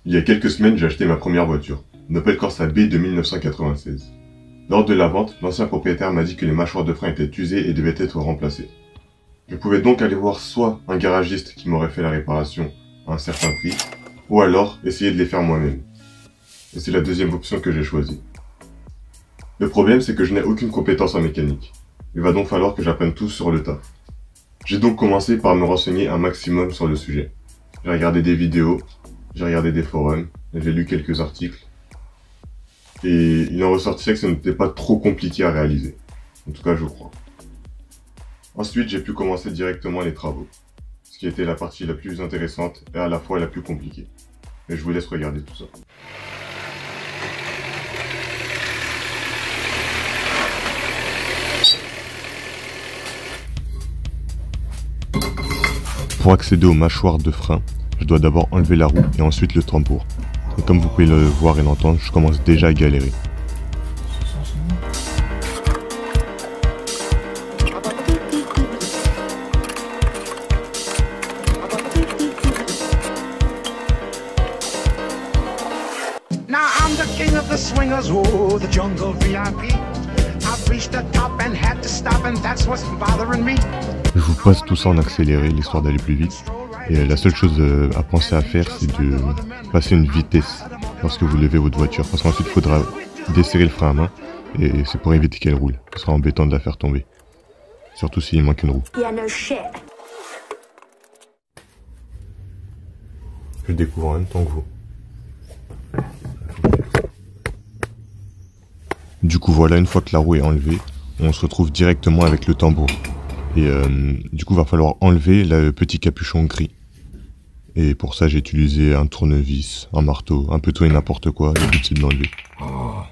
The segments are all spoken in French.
Il y a quelques semaines, j'ai acheté ma première voiture, une Opel Corsa B de 1996. Lors de la vente, l'ancien propriétaire m'a dit que les mâchoires de frein étaient usées et devaient être remplacées. Je pouvais donc aller voir soit un garagiste qui m'aurait fait la réparation à un certain prix, ou alors essayer de les faire moi-même. Et c'est la deuxième option que j'ai choisie. Le problème, c'est que je n'ai aucune compétence en mécanique. Il va donc falloir que j'apprenne tout sur le tas. J'ai donc commencé par me renseigner un maximum sur le sujet. J'ai regardé des vidéos, j'ai regardé des forums, j'ai lu quelques articles. Et il en ressortissait que ce n'était pas trop compliqué à réaliser. En tout cas, je crois. Ensuite, j'ai pu commencer directement les travaux. Ce qui était la partie la plus intéressante et à la fois la plus compliquée. Et je vous laisse regarder tout ça. Pour accéder aux mâchoires de frein, je dois d'abord enlever la roue et ensuite le tambour. Et comme vous pouvez le voir et l'entendre, je commence déjà à galérer. Now I'm the king of the swingers, oh, the jungle VIP. I've reached the top and had to stop, and that's what's bothering me. Je vous passe tout ça en accéléré, l'histoire d'aller plus vite. Et la seule chose à penser à faire, c'est de passer une vitesse lorsque vous levez votre voiture. Parce qu'ensuite, il faudra desserrer le frein à main. Et c'est pour éviter qu'elle roule. Ce sera embêtant de la faire tomber. Surtout s'il manque une roue. Yeah, no shit. Je découvre en même temps que vous. Du coup, voilà, une fois que la roue est enlevée, on se retrouve directement avec le tambour. Et du coup, il va falloir enlever le petit capuchon gris. Et pour ça, j'ai utilisé un tournevis, un marteau, un peu tout et n'importe quoi. Le but, c'est de l'enlever. Oh.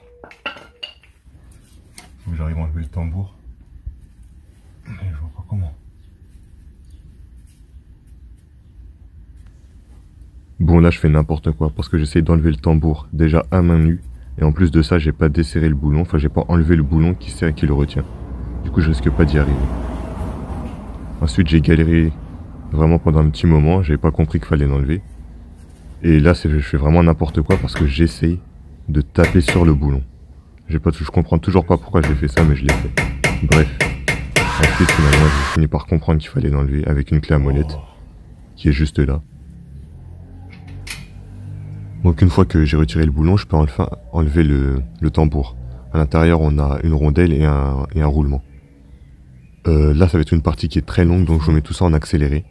Faut que j'arrive à enlever le tambour. Mais je vois pas comment. Bon, là, je fais n'importe quoi parce que j'essaye d'enlever le tambour déjà à main nue. Et en plus de ça, j'ai pas desserré le boulon. Enfin, j'ai pas enlevé le boulon qui serre et qui le retient. Du coup, je risque pas d'y arriver. Ensuite, j'ai galéré vraiment pendant un petit moment. J'avais pas compris qu'il fallait l'enlever. Et là, je fais vraiment n'importe quoi parce que j'essaye de taper sur le boulon. Je comprends toujours pas pourquoi j'ai fait ça, mais je l'ai fait. Bref. Ensuite, finalement, j'ai fini par comprendre qu'il fallait l'enlever avec une clé à molette qui est juste là. Donc une fois que j'ai retiré le boulon, je peux enfin enlever le tambour. À l'intérieur, on a une rondelle et un roulement. Là, ça va être une partie qui est très longue, donc je mets tout ça en accéléré.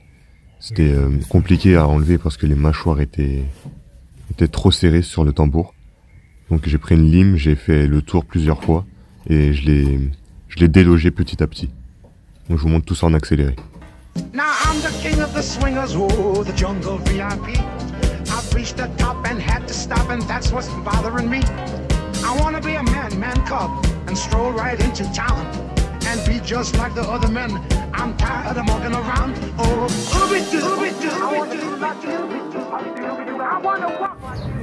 C'était compliqué à enlever parce que les mâchoires étaient trop serrées sur le tambour. Donc j'ai pris une lime, j'ai fait le tour plusieurs fois et je l'ai délogé petit à petit. Donc je vous montre tout ça en accéléré. Now I'm the king of the swingers, oh, the jungle VIP. I've reached the top and had to stop, and that's what's bothering me. I wanna be a man cub, and stroll right into town, and be just like the other men. I'm tired of walking around. Oh,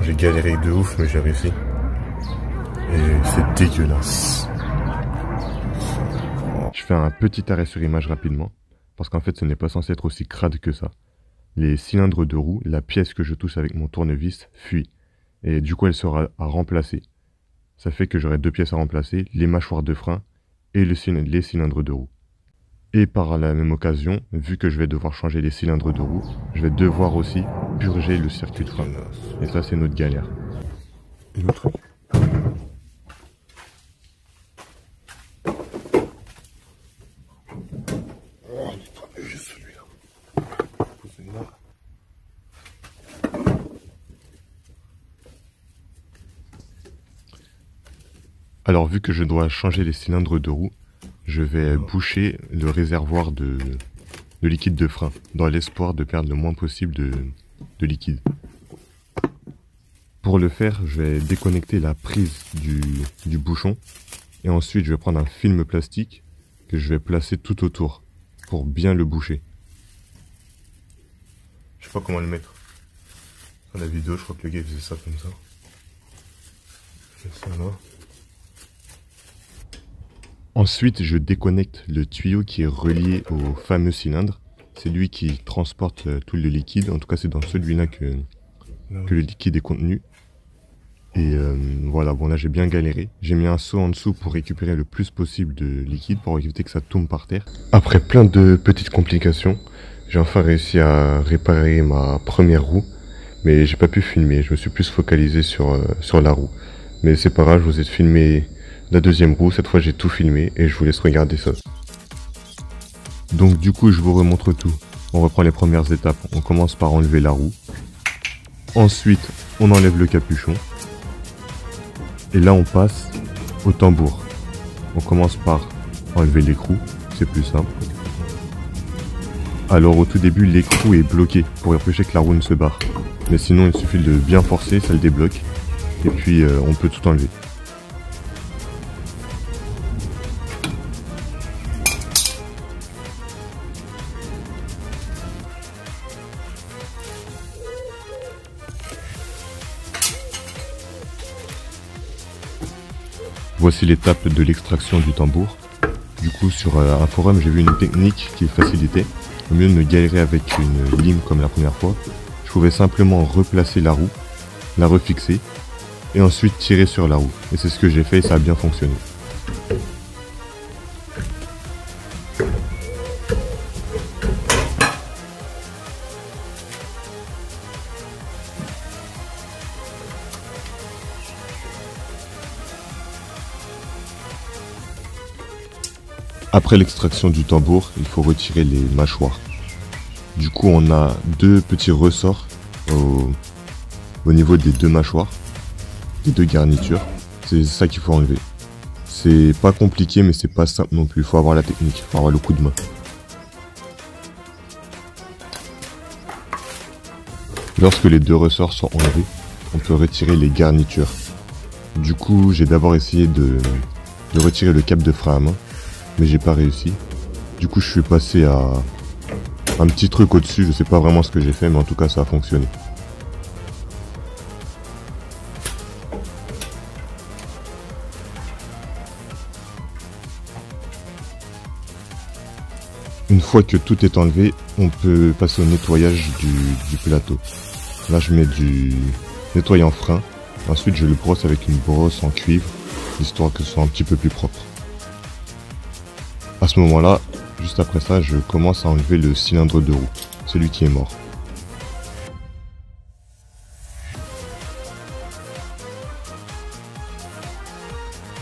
j'ai galéré de ouf, mais j'ai réussi. Et c'est dégueulasse. Je fais un petit arrêt sur image rapidement, parce qu'en fait ce n'est pas censé être aussi crade que ça. Les cylindres de roue, la pièce que je touche avec mon tournevis, fuit. Et du coup elle sera à remplacer. Ça fait que j'aurai deux pièces à remplacer, les mâchoires de frein et les cylindres de roue. Et par la même occasion, vu que je vais devoir changer les cylindres de roue, je vais devoir aussi purger le circuit de frein. Et ça c'est notre galère. Et le truc. Alors vu que je dois changer les cylindres de roue, je vais boucher le réservoir de liquide de frein, dans l'espoir de perdre le moins possible de liquide. Pour le faire, je vais déconnecter la prise du bouchon, et ensuite je vais prendre un film plastique que je vais placer tout autour, pour bien le boucher. Je sais pas comment le mettre. Dans la vidéo, je crois que le gars faisait ça comme ça. Ça là. Ensuite, je déconnecte le tuyau qui est relié au fameux cylindre c'est lui qui transporte tout le liquide. En tout cas, c'est dans celui-là que le liquide est contenu. Et voilà, bon là j'ai bien galéré. J'ai mis un seau en dessous pour récupérer le plus possible de liquide pour éviter que ça tombe par terre. Après plein de petites complications, j'ai enfin réussi à réparer ma première roue. Mais j'ai pas pu filmer, je me suis plus focalisé sur la roue. Mais c'est pas grave, je vous ai filmé la deuxième roue. Cette fois j'ai tout filmé et je vous laisse regarder ça. Donc du coup je vous remontre tout. On reprend les premières étapes. On commence par enlever la roue. Ensuite on enlève le capuchon. Et là on passe au tambour. On commence par enlever l'écrou, c'est plus simple. Alors au tout début l'écrou est bloqué pour empêcher que la roue ne se barre. Mais sinon il suffit de bien forcer, ça le débloque. Et puis on peut tout enlever. Voici l'étape de l'extraction du tambour. Du coup, sur un forum, j'ai vu une technique qui facilitait. Au mieux de me galérer avec une lime comme la première fois, je pouvais simplement replacer la roue, la refixer, et ensuite tirer sur la roue. Et c'est ce que j'ai fait et ça a bien fonctionné. Après l'extraction du tambour, il faut retirer les mâchoires. Du coup, on a deux petits ressorts au niveau des deux mâchoires, des deux garnitures. C'est ça qu'il faut enlever. C'est pas compliqué, mais c'est pas simple non plus. Il faut avoir la technique, il faut avoir le coup de main. Lorsque les deux ressorts sont enlevés, on peut retirer les garnitures. Du coup, j'ai d'abord essayé de retirer le cap de frein à main. Mais j'ai pas réussi. Du coup je suis passé à un petit truc au-dessus, je sais pas vraiment ce que j'ai fait, mais en tout cas ça a fonctionné. Une fois que tout est enlevé, on peut passer au nettoyage du plateau. Là je mets du nettoyant frein, ensuite je le brosse avec une brosse en cuivre, histoire que ce soit un petit peu plus propre. À ce moment-là, juste après ça, je commence à enlever le cylindre de roue, celui qui est mort.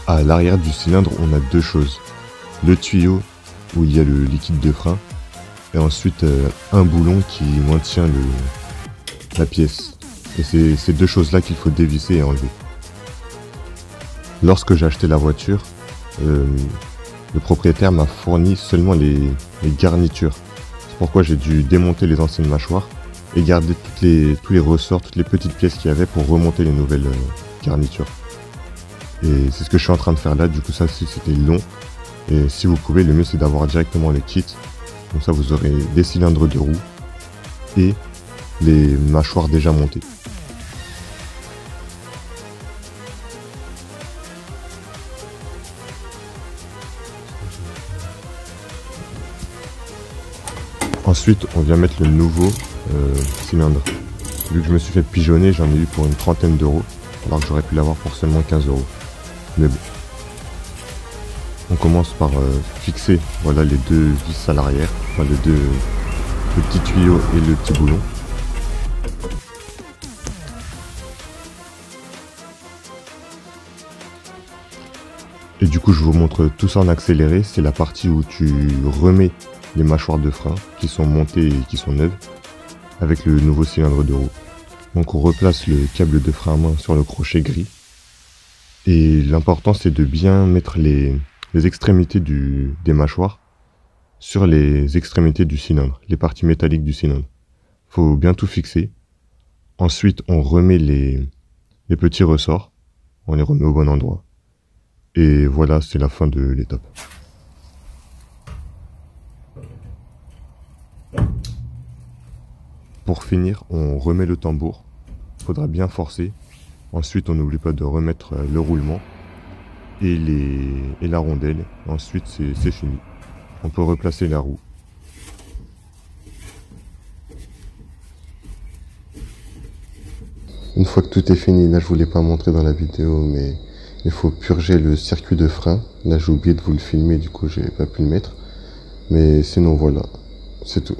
À l'arrière du cylindre, on a deux choses. Le tuyau où il y a le liquide de frein et ensuite un boulon qui maintient la pièce. Et c'est ces deux choses-là qu'il faut dévisser et enlever. Lorsque j'ai acheté la voiture, le propriétaire m'a fourni seulement les garnitures. C'est pourquoi j'ai dû démonter les anciennes mâchoires et garder tous les ressorts, toutes les petites pièces qu'il y avait pour remonter les nouvelles garnitures. Et c'est ce que je suis en train de faire là, du coup ça c'était long. Et si vous pouvez, le mieux c'est d'avoir directement le kit. Comme ça vous aurez des cylindres de roue et les mâchoires déjà montées. Ensuite, on vient mettre le nouveau cylindre. Vu que je me suis fait pigeonner, j'en ai eu pour une trentaine d'euros, alors que j'aurais pu l'avoir pour seulement 15 euros. Mais bon. On commence par fixer voilà, les deux vis à l'arrière, enfin le petit tuyau et le petit boulon. Et du coup, je vous montre tout ça en accéléré. C'est la partie où tu remets les mâchoires de frein qui sont montées et qui sont neuves avec le nouveau cylindre de roue. Donc on replace le câble de frein à main sur le crochet gris. Et l'important c'est de bien mettre les extrémités des mâchoires sur les extrémités du cylindre, les parties métalliques du cylindre. Faut bien tout fixer. Ensuite on remet les petits ressorts, on les remet au bon endroit. Et voilà, c'est la fin de l'étape. Pour finir, on remet le tambour. Il faudra bien forcer. Ensuite, on n'oublie pas de remettre le roulement et la rondelle. Ensuite, c'est fini. On peut replacer la roue. Une fois que tout est fini, là je voulais pas montrer dans la vidéo, mais il faut purger le circuit de frein. Là j'ai oublié de vous le filmer, du coup j'ai pas pu le mettre. Mais sinon voilà, c'est tout.